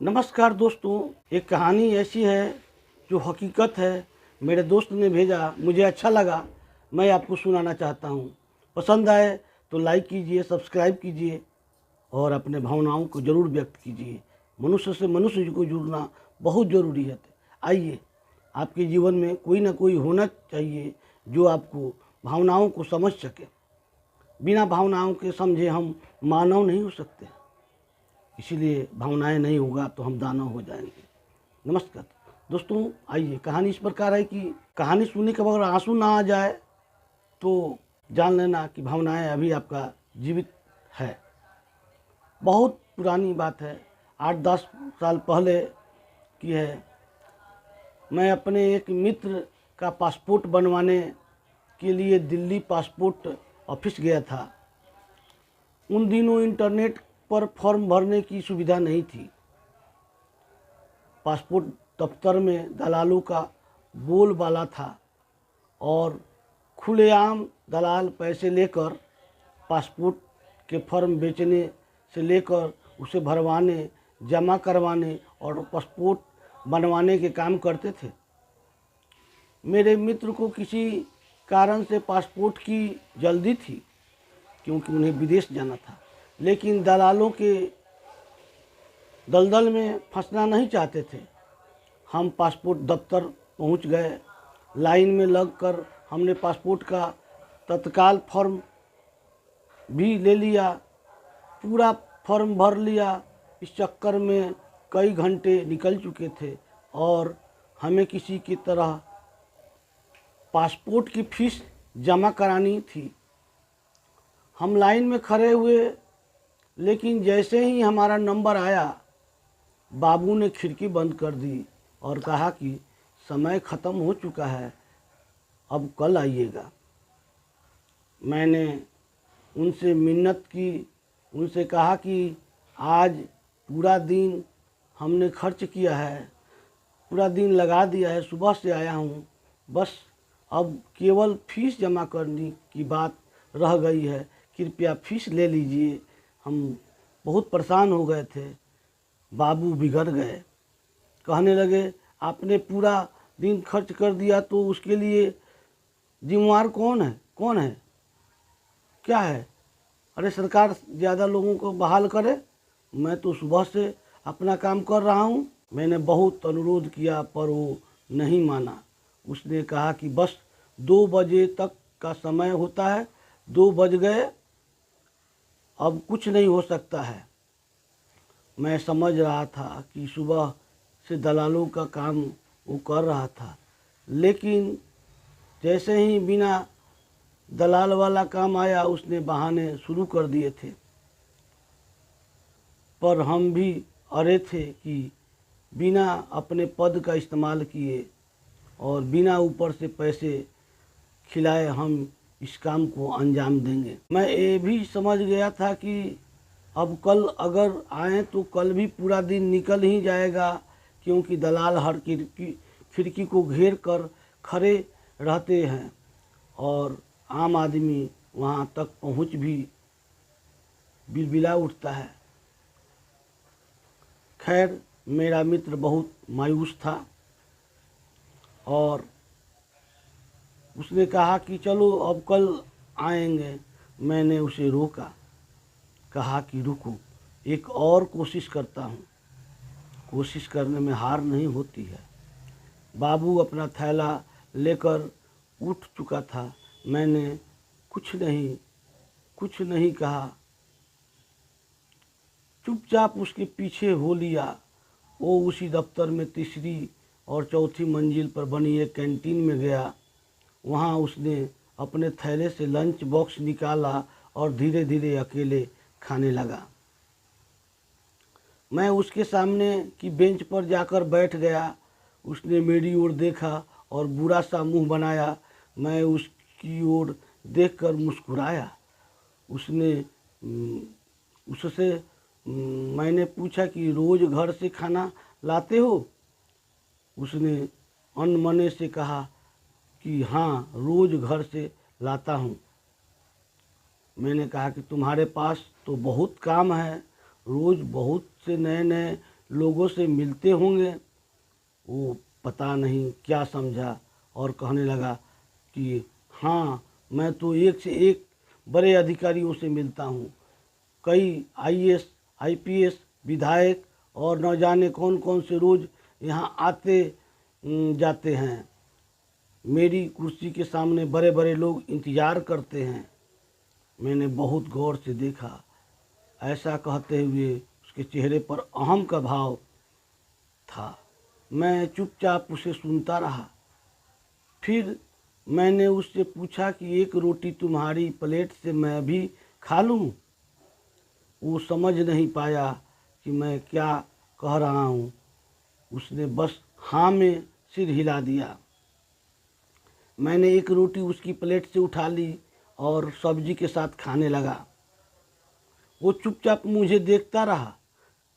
नमस्कार दोस्तों, एक कहानी ऐसी है जो हकीकत है। मेरे दोस्त ने भेजा, मुझे अच्छा लगा, मैं आपको सुनाना चाहता हूँ। पसंद आए तो लाइक कीजिए, सब्सक्राइब कीजिए और अपने भावनाओं को ज़रूर व्यक्त कीजिए। मनुष्य से मनुष्य को जुड़ना बहुत ज़रूरी है। आइए, आपके जीवन में कोई ना कोई होना चाहिए जो आपको भावनाओं को समझ सके। बिना भावनाओं के समझे हम मानव नहीं हो सकते। इसीलिए भावनाएं नहीं होगा तो हम दानव हो जाएंगे। नमस्कार दोस्तों, आइए, कहानी इस प्रकार है कि कहानी सुनने के बाद आंसू ना आ जाए तो जान लेना कि भावनाएं अभी आपका जीवित है। बहुत पुरानी बात है, 8-10 साल पहले की है। मैं अपने एक मित्र का पासपोर्ट बनवाने के लिए दिल्ली पासपोर्ट ऑफिस गया था। उन दिनों इंटरनेट पर फॉर्म भरने की सुविधा नहीं थी। पासपोर्ट दफ्तर में दलालों का बोलबाला था और खुलेआम दलाल पैसे लेकर पासपोर्ट के फॉर्म बेचने से लेकर उसे भरवाने, जमा करवाने और पासपोर्ट बनवाने के काम करते थे। मेरे मित्र को किसी कारण से पासपोर्ट की जल्दी थी क्योंकि उन्हें विदेश जाना था, लेकिन दलालों के दलदल में फंसना नहीं चाहते थे। हम पासपोर्ट दफ्तर पहुंच गए। लाइन में लगकर हमने पासपोर्ट का तत्काल फॉर्म भी ले लिया, पूरा फॉर्म भर लिया। इस चक्कर में कई घंटे निकल चुके थे और हमें किसी की तरह पासपोर्ट की फीस जमा करानी थी। हम लाइन में खड़े हुए, लेकिन जैसे ही हमारा नंबर आया, बाबू ने खिड़की बंद कर दी और कहा कि समय ख़त्म हो चुका है, अब कल आइएगा। मैंने उनसे मिन्नत की, उनसे कहा कि आज पूरा दिन हमने खर्च किया है, पूरा दिन लगा दिया है, सुबह से आया हूँ, बस अब केवल फीस जमा करने की बात रह गई है, कृपया फीस ले लीजिए। हम बहुत परेशान हो गए थे। बाबू बिगड़ गए, कहने लगे, आपने पूरा दिन खर्च कर दिया तो उसके लिए जिम्मेवार कौन है? कौन है? क्या है? अरे सरकार ज़्यादा लोगों को बहाल करे, मैं तो सुबह से अपना काम कर रहा हूँ। मैंने बहुत अनुरोध किया पर वो नहीं माना। उसने कहा कि बस 2 बजे तक का समय होता है, 2 बज गए, अब कुछ नहीं हो सकता है। मैं समझ रहा था कि सुबह से दलालों का काम वो कर रहा था, लेकिन जैसे ही बिना दलाल वाला काम आया, उसने बहाने शुरू कर दिए थे। पर हम भी अड़े थे कि बिना अपने पद का इस्तेमाल किए और बिना ऊपर से पैसे खिलाए हम इस काम को अंजाम देंगे। मैं ये भी समझ गया था कि अब कल अगर आए तो कल भी पूरा दिन निकल ही जाएगा, क्योंकि दलाल हर खिड़की को घेर कर खड़े रहते हैं और आम आदमी वहाँ तक पहुँच भी बिलबिला उठता है। खैर, मेरा मित्र बहुत मायूस था और उसने कहा कि चलो अब कल आएंगे। मैंने उसे रोका, कहा कि रुको, एक और कोशिश करता हूँ। कोशिश करने में हार नहीं होती है। बाबू अपना थैला लेकर उठ चुका था। मैंने कुछ नहीं कहा, चुपचाप उसके पीछे हो लिया। वो उसी दफ्तर में तीसरी और चौथी मंजिल पर बनी एक कैंटीन में गया। वहाँ उसने अपने थैले से लंच बॉक्स निकाला और धीरे धीरे अकेले खाने लगा। मैं उसके सामने की बेंच पर जाकर बैठ गया। उसने मेरी ओर देखा और बुरा सा मुंह बनाया। मैं उसकी ओर देखकर मुस्कुराया। उससे मैंने पूछा कि रोज़ घर से खाना लाते हो? उसने अनमने से कहा कि हाँ, रोज़ घर से लाता हूँ। मैंने कहा कि तुम्हारे पास तो बहुत काम है, रोज़ बहुत से नए नए लोगों से मिलते होंगे। वो पता नहीं क्या समझा और कहने लगा कि हाँ, मैं तो एक से एक बड़े अधिकारियों से मिलता हूँ, कई आईएएस, आईपीएस, विधायक और न जाने कौन कौन से रोज़ यहाँ आते जाते हैं। मेरी कुर्सी के सामने बड़े बड़े लोग इंतज़ार करते हैं। मैंने बहुत गौर से देखा। ऐसा कहते हुए उसके चेहरे पर अहम का भाव था। मैं चुपचाप उसे सुनता रहा। फिर मैंने उससे पूछा कि एक रोटी तुम्हारी प्लेट से मैं भी खा लूं? वो समझ नहीं पाया कि मैं क्या कह रहा हूँ। उसने बस हाँ में सिर हिला दिया। मैंने एक रोटी उसकी प्लेट से उठा ली और सब्जी के साथ खाने लगा। वो चुपचाप मुझे देखता रहा।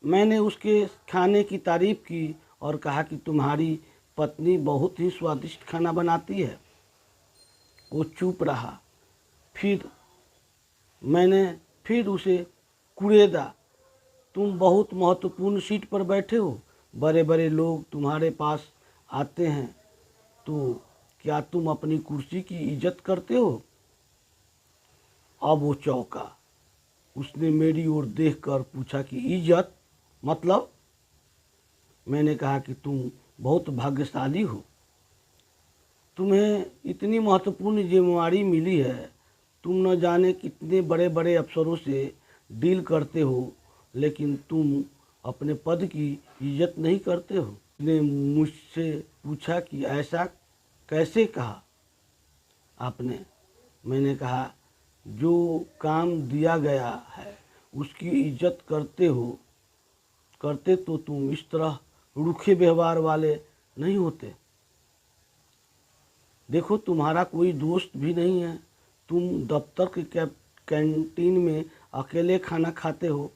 मैंने उसके खाने की तारीफ की और कहा कि तुम्हारी पत्नी बहुत ही स्वादिष्ट खाना बनाती है। वो चुप रहा। मैंने फिर उसे कुरेदा, तुम बहुत महत्वपूर्ण सीट पर बैठे हो, बड़े बड़े लोग तुम्हारे पास आते हैं, तो क्या तुम अपनी कुर्सी की इज्जत करते हो? अब वो चौंका। उसने मेरी ओर देखकर पूछा कि इज्जत मतलब? मैंने कहा कि तुम बहुत भाग्यशाली हो, तुम्हें इतनी महत्वपूर्ण जिम्मेवारी मिली है। तुम न जाने कितने बड़े बड़े अफसरों से डील करते हो, लेकिन तुम अपने पद की इज्जत नहीं करते हो। उसने मुझसे पूछा कि ऐसा कैसे कहा आपने? मैंने कहा, जो काम दिया गया है उसकी इज्जत करते तो तुम इस तरह रूखे व्यवहार वाले नहीं होते। देखो, तुम्हारा कोई दोस्त भी नहीं है। तुम दफ्तर के कैंटीन में अकेले खाना खाते हो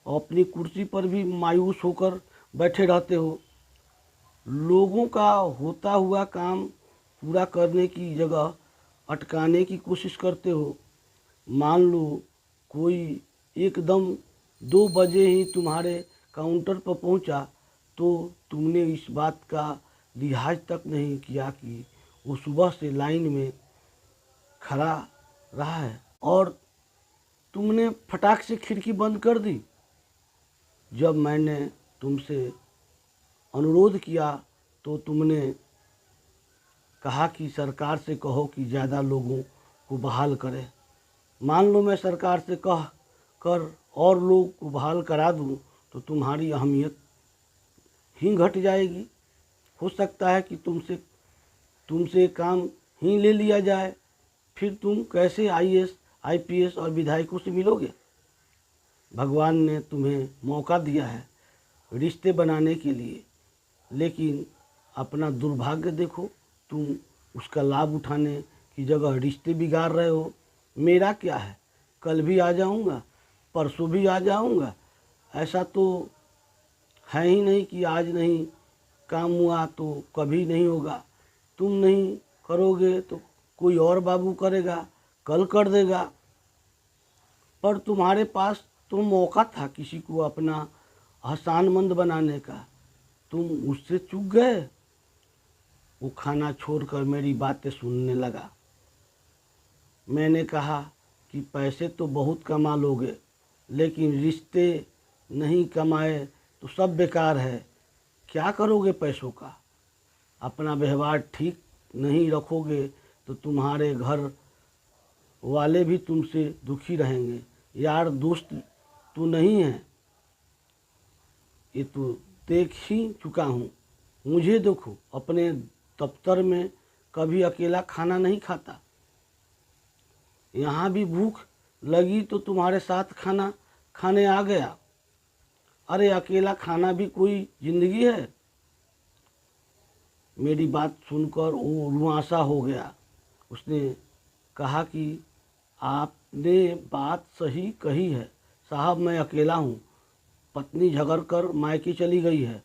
और अपनी कुर्सी पर भी मायूस होकर बैठे रहते हो। लोगों का होता हुआ काम पूरा करने की जगह अटकाने की कोशिश करते हो। मान लो कोई एकदम 2 बजे ही तुम्हारे काउंटर पर पहुंचा, तो तुमने इस बात का लिहाज तक नहीं किया कि वो सुबह से लाइन में खड़ा रहा है और तुमने फटाक से खिड़की बंद कर दी। जब मैंने तुमसे अनुरोध किया तो तुमने कहा कि सरकार से कहो कि ज़्यादा लोगों को बहाल करे। मान लो मैं सरकार से कह कर और लोग को बहाल करा दूं, तो तुम्हारी अहमियत ही घट जाएगी। हो सकता है कि तुमसे काम ही ले लिया जाए। फिर तुम कैसे आईएएस, आईपीएस और विधायकों से मिलोगे? भगवान ने तुम्हें मौका दिया है रिश्ते बनाने के लिए, लेकिन अपना दुर्भाग्य देखो, तुम उसका लाभ उठाने की जगह रिश्ते बिगाड़ रहे हो। मेरा क्या है, कल भी आ जाऊंगा, परसों भी आ जाऊंगा। ऐसा तो है ही नहीं कि आज नहीं काम हुआ तो कभी नहीं होगा। तुम नहीं करोगे तो कोई और बाबू करेगा, कल कर देगा। पर तुम्हारे पास तो मौका था किसी को अपना एहसानमंद बनाने का, तुम उससे चूक गए। वो खाना छोड़कर मेरी बातें सुनने लगा। मैंने कहा कि पैसे तो बहुत कमा लोगे, लेकिन रिश्ते नहीं कमाए तो सब बेकार है। क्या करोगे पैसों का? अपना व्यवहार ठीक नहीं रखोगे तो तुम्हारे घर वाले भी तुमसे दुखी रहेंगे। यार दोस्त तो नहीं है, ये तो देख ही चुका हूँ। मुझे देखो, अपने दफ्तर में कभी अकेला खाना नहीं खाता। यहाँ भी भूख लगी तो तुम्हारे साथ खाना खाने आ गया। अरे अकेला खाना भी कोई जिंदगी है? मेरी बात सुनकर वो रुआंसा हो गया। उसने कहा कि आपने बात सही कही है साहब, मैं अकेला हूँ। पत्नी झगड़ कर मायके चली गई है।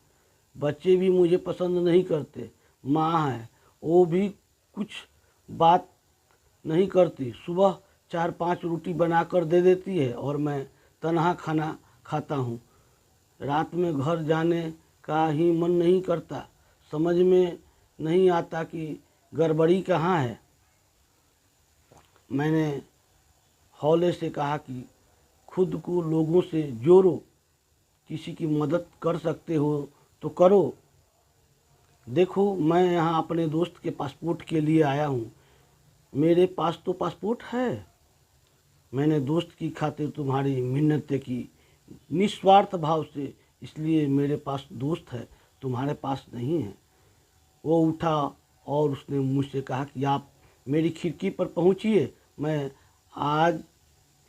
बच्चे भी मुझे पसंद नहीं करते। माँ है, वो भी कुछ बात नहीं करती। सुबह 4-5 रोटी बनाकर दे देती है और मैं तनहा खाना खाता हूँ। रात में घर जाने का ही मन नहीं करता। समझ में नहीं आता कि गड़बड़ी कहाँ है। मैंने हौले से कहा कि खुद को लोगों से जोड़ो, किसी की मदद कर सकते हो तो करो। देखो, मैं यहाँ अपने दोस्त के पासपोर्ट के लिए आया हूँ। मेरे पास तो पासपोर्ट है। मैंने दोस्त की खातिर तुम्हारी मिन्नतें की, निस्वार्थ भाव से, इसलिए मेरे पास दोस्त है, तुम्हारे पास नहीं है। वो उठा और उसने मुझसे कहा कि आप मेरी खिड़की पर पहुंचिए, मैं आज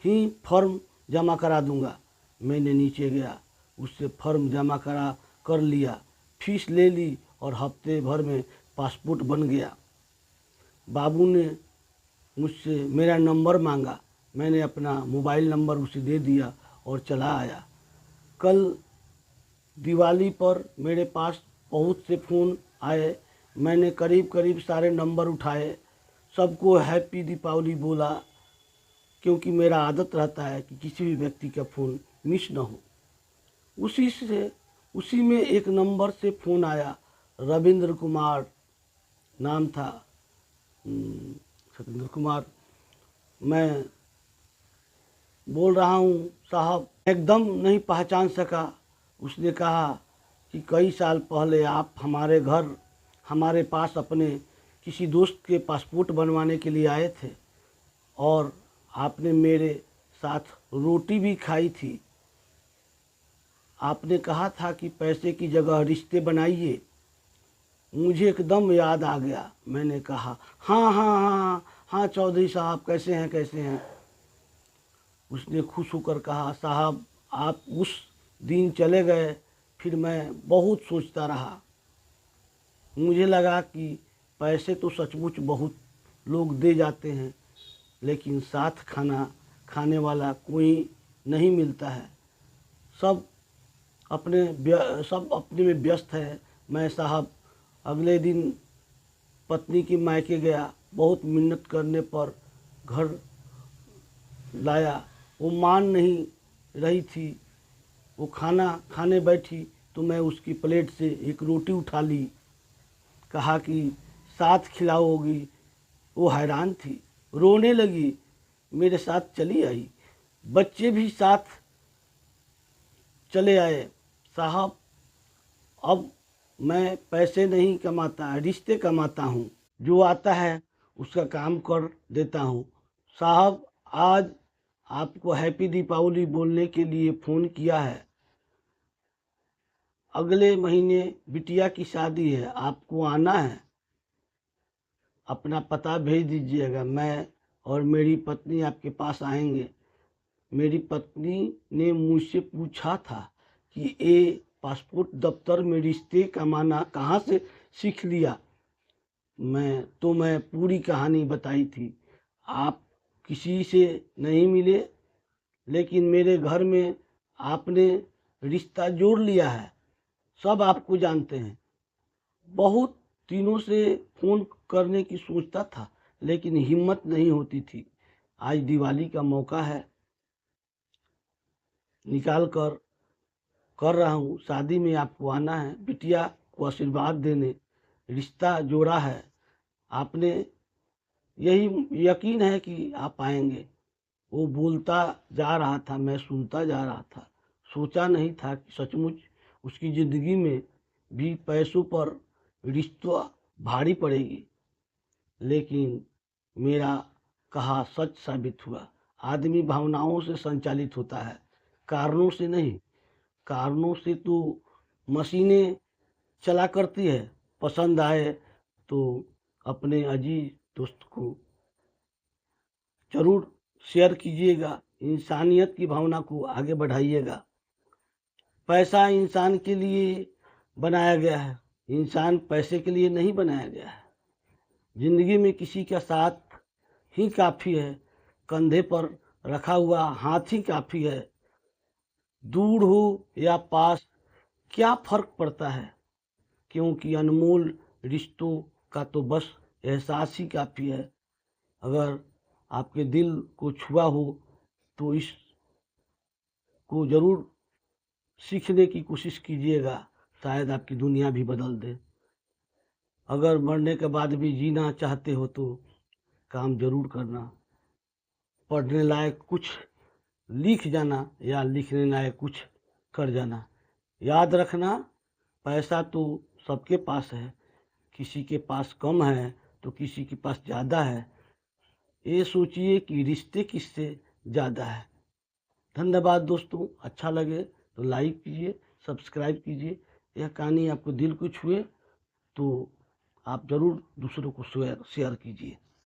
ही फॉर्म जमा करा दूंगा। मैंने नीचे गया, उससे फॉर्म जमा कर लिया, फीस ले ली और हफ्ते भर में पासपोर्ट बन गया। बाबू ने मुझसे मेरा नंबर मांगा। मैंने अपना मोबाइल नंबर उसे दे दिया और चला आया। कल दिवाली पर मेरे पास बहुत से फ़ोन आए। मैंने करीब करीब सारे नंबर उठाए, सबको हैप्पी दीपावली बोला, क्योंकि मेरा आदत रहता है कि किसी भी व्यक्ति का फ़ोन मिस न हो। उसी में एक नंबर से फ़ोन आया। रविंद्र कुमार नाम था, सतेंद्र कुमार। मैं बोल रहा हूँ साहब, एकदम नहीं पहचान सका। उसने कहा कि कई साल पहले आप हमारे पास अपने किसी दोस्त के पासपोर्ट बनवाने के लिए आए थे और आपने मेरे साथ रोटी भी खाई थी। आपने कहा था कि पैसे की जगह रिश्ते बनाइए। मुझे एकदम याद आ गया। मैंने कहा हाँ हाँ हाँ हाँ चौधरी साहब, कैसे हैं। उसने खुश होकर कहा, साहब आप उस दिन चले गए, फिर मैं बहुत सोचता रहा। मुझे लगा कि पैसे तो सचमुच बहुत लोग दे जाते हैं, लेकिन साथ खाना खाने वाला कोई नहीं मिलता है। सब अपने में व्यस्त है। मैं साहब अगले दिन पत्नी के मायके गया। बहुत मिन्नत करने पर घर लाया। वो मान नहीं रही थी। वो खाना खाने बैठी तो मैं उसकी प्लेट से एक रोटी उठा ली। कहा कि साथ खिलाओगी। वो हैरान थी, रोने लगी, मेरे साथ चली आई। बच्चे भी साथ चले आए। साहब अब मैं पैसे नहीं कमाता, रिश्ते कमाता हूँ। जो आता है उसका काम कर देता हूँ। साहब आज आपको हैप्पी दीपावली बोलने के लिए फ़ोन किया है। अगले महीने बिटिया की शादी है, आपको आना है। अपना पता भेज दीजिएगा, मैं और मेरी पत्नी आपके पास आएंगे। मेरी पत्नी ने मुझसे पूछा था कि ये पासपोर्ट दफ्तर में रिश्ते कमाना कहाँ से सीख लिया। मैं पूरी कहानी बताई थी। आप किसी से नहीं मिले, लेकिन मेरे घर में आपने रिश्ता जोड़ लिया है। सब आपको जानते हैं। बहुत दिनों से फ़ोन करने की सोचता था, लेकिन हिम्मत नहीं होती थी। आज दिवाली का मौका है, निकाल कर रहा हूँ। शादी में आपको आना है, बिटिया को आशीर्वाद देने। रिश्ता जोड़ा है आपने, यही यकीन है कि आप आएंगे। वो बोलता जा रहा था, मैं सुनता जा रहा था। सोचा नहीं था कि सचमुच उसकी ज़िंदगी में भी पैसों पर रिश्ता भारी पड़ेगी। लेकिन मेरा कहा सच साबित हुआ। आदमी भावनाओं से संचालित होता है, कारणों से नहीं। कारणों से तो मशीनें चला करती है। पसंद आए तो अपने अजीज दोस्त को जरूर शेयर कीजिएगा। इंसानियत की भावना को आगे बढ़ाइएगा। पैसा इंसान के लिए बनाया गया है, इंसान पैसे के लिए नहीं बनाया गया है। जिंदगी में किसी का साथ ही काफ़ी है, कंधे पर रखा हुआ हाथ ही काफ़ी है। दूर हो या पास क्या फ़र्क पड़ता है, क्योंकि अनमोल रिश्तों का तो बस एहसास ही काफ़ी है। अगर आपके दिल को छुआ हो तो इसको ज़रूर सीखने की कोशिश कीजिएगा, शायद आपकी दुनिया भी बदल दे। अगर मरने के बाद भी जीना चाहते हो तो काम जरूर करना। पढ़ने लायक कुछ लिख जाना या लिखने लायक कुछ कर जाना। याद रखना, पैसा तो सबके पास है, किसी के पास कम है तो किसी के पास ज़्यादा है। ये सोचिए कि रिश्ते किससे ज़्यादा है। धन्यवाद दोस्तों, अच्छा लगे तो लाइक कीजिए, सब्सक्राइब कीजिए। यह कहानी आपको दिल को छुए तो आप ज़रूर दूसरों को शेयर कीजिए।